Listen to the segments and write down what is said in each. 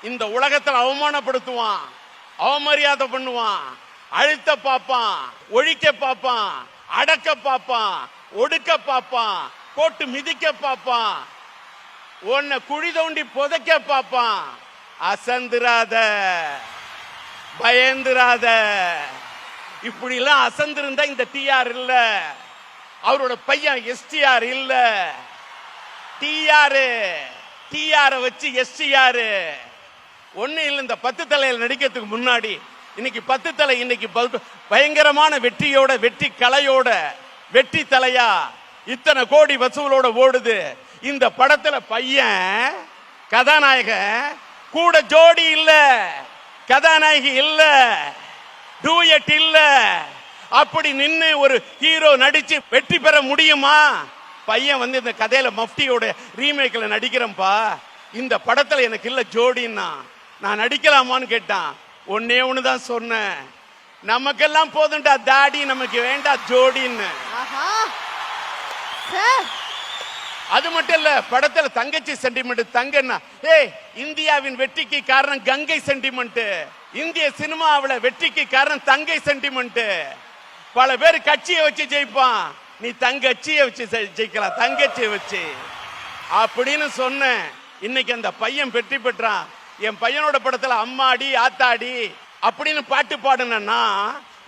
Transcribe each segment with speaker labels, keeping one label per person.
Speaker 1: இந்த உலகத்தில் அவமானப்படுத்துவான், அவமரியாதை பண்ணுவான், அழுத்த பார்ப்பான், ஒழிக்க பார்ப்பான், அடக்க பார்ப்பான், ஒடுக்க பார்ப்பான், போட்டு மிதிக்க பார்ப்பான், உன்னை குழி தோண்டி புதைக்க பார்ப்பான். அசந்திராத, பயந்துராத. இப்படி எல்லாம் அசந்திருந்தா இந்த டிஆர் இல்ல, அவரோட பையன் எஸ்டிஆர் இல்ல. டிஆர் வச்சு எஸ்டிஆர் ஒண்ணு இல்ல. இந்த 10 தலையில நடிக்கிறதுக்கு முன்னாடி இன்னைக்கு 10 தலை இன்னைக்கு பயங்கரமான வெற்றியோட, வெற்றி கலையோட, வெற்றி தலையா இத்தனை கோடி வசூலோட ஓடுது. இந்த படத்துல பையன் கதாநாயகன் கூட ஜோடி இல்ல, கதாநாயகி இல்ல, டூயட் இல்ல. அப்படி நின்று ஒரு ஹீரோ நடிச்சு வெற்றி பெற முடியுமா? பையன் வந்து இந்த கதையில மஃப்டியோட ரீமேக்ல நடிக்கிறேன்பா, இந்த படத்துல எனக்கு இல்ல ஜோடின்னா நான் நடிக்கலாமான்னு கேட்டான். ஒன்னே ஒண்ணுதான் சொன்னேன், நமக்கெல்லாம் போதும்டா தாடி, நமக்கு வேண்டாம் ஜோடின்னு. அது மட்டும் இல்ல, படத்துல தங்கச்சி சென்டிமெண்ட். தங்கன்னா இந்தியாவின் வெற்றிக்கு காரணம் கங்கை சென்டிமெண்ட், இந்திய சினிமாவில வெற்றிக்கு காரணம் தங்கை சென்டிமெண்ட். பல பேர் கட்சியை வச்சு ஜெயிப்பான், நீ தங்கச்சியை வச்சு ஜெயிக்கலாம், தங்கச்சியை வச்சு அப்படின்னு சொன்னேன். இன்னைக்கு அந்த பையன் வெற்றி பெற்றான். என் பையனோட படத்துல அம்மாடி ஆத்தாடி அப்படின்னு பாட்டு பாடுனா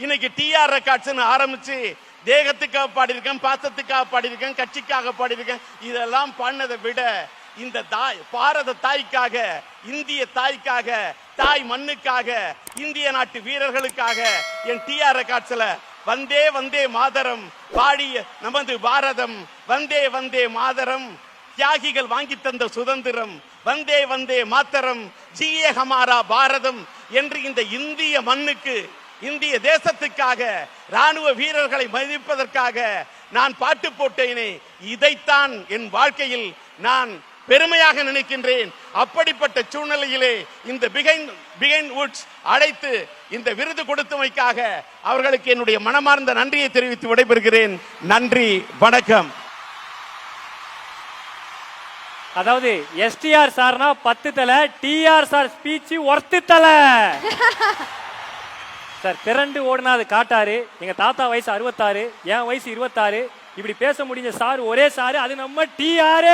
Speaker 1: இன்னைக்கு டிஆர் ரெக்கார்ட்ஸ் ஆரம்பிச்சு தேகத்துக்காக பாடியிருக்கேன், பாசத்துக்காக பாடியிருக்கேன், கட்சிக்காக பாடியிருக்கேன். இதெல்லாம் பாடினதை விட இந்த பாரத தாய்க்காக, இந்திய தாய்க்காக, தாய் மண்ணுக்காக, இந்திய நாட்டு வீரர்களுக்காக என் டிஆர் ரெக்கார்ட்ஸ்ல வந்தே வந்தே மாதரம் பாடிய நமது பாரதம், வந்தே வந்தே மாதரம், தியாகிகள் வாங்கி தந்த சுதந்திரம், வந்தே வந்தே மாத்தரம், ஜியே ஹமாரா பாரதம் என்று இந்த இந்திய மண்ணுக்கு, இந்திய தேசத்துக்காக, ராணுவ வீரர்களை மதிப்பதற்காக நான் பாட்டு போட்டேனே, இதைத்தான் என் வாழ்க்கையில் நான் பெருமையாக நினைக்கின்றேன். அப்படிப்பட்ட சூழ்நிலையிலே இந்த பிகைண்ட் வுட்ஸ் அழைத்து இந்த விருது கொடுத்தமைக்காக அவர்களுக்கு என்னுடைய மனமார்ந்த நன்றியை தெரிவித்து விடைபெறுகிறேன். நன்றி, வணக்கம்.
Speaker 2: அதாவது எஸ்டிஆர் சார்னா 10 தலை, டிஆர் சார் ஸ்பீச் ஒர்த்து தலை சார். திரண்டு ஓடுனா அது காட்டாரு. எங்க தாத்தா வயசு 66, என் வயசு 26. இப்படி பேச முடிஞ்ச சார் ஒரே சார், அது நம்ம டிஆர்.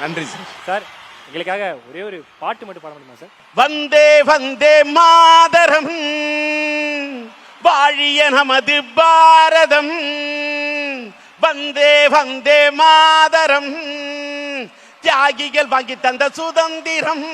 Speaker 1: நன்றி
Speaker 2: சார். எங்களுக்காக ஒரே ஒரு பாட்டு மட்டும் பாட முடியுமா சார்?
Speaker 1: வந்தே வந்தே மாதரம், வாழிய நமது பாரதம், வந்தே வந்தே மாதரம், தியாகிகள் வாங்கி தந்த சுதந்திரம்,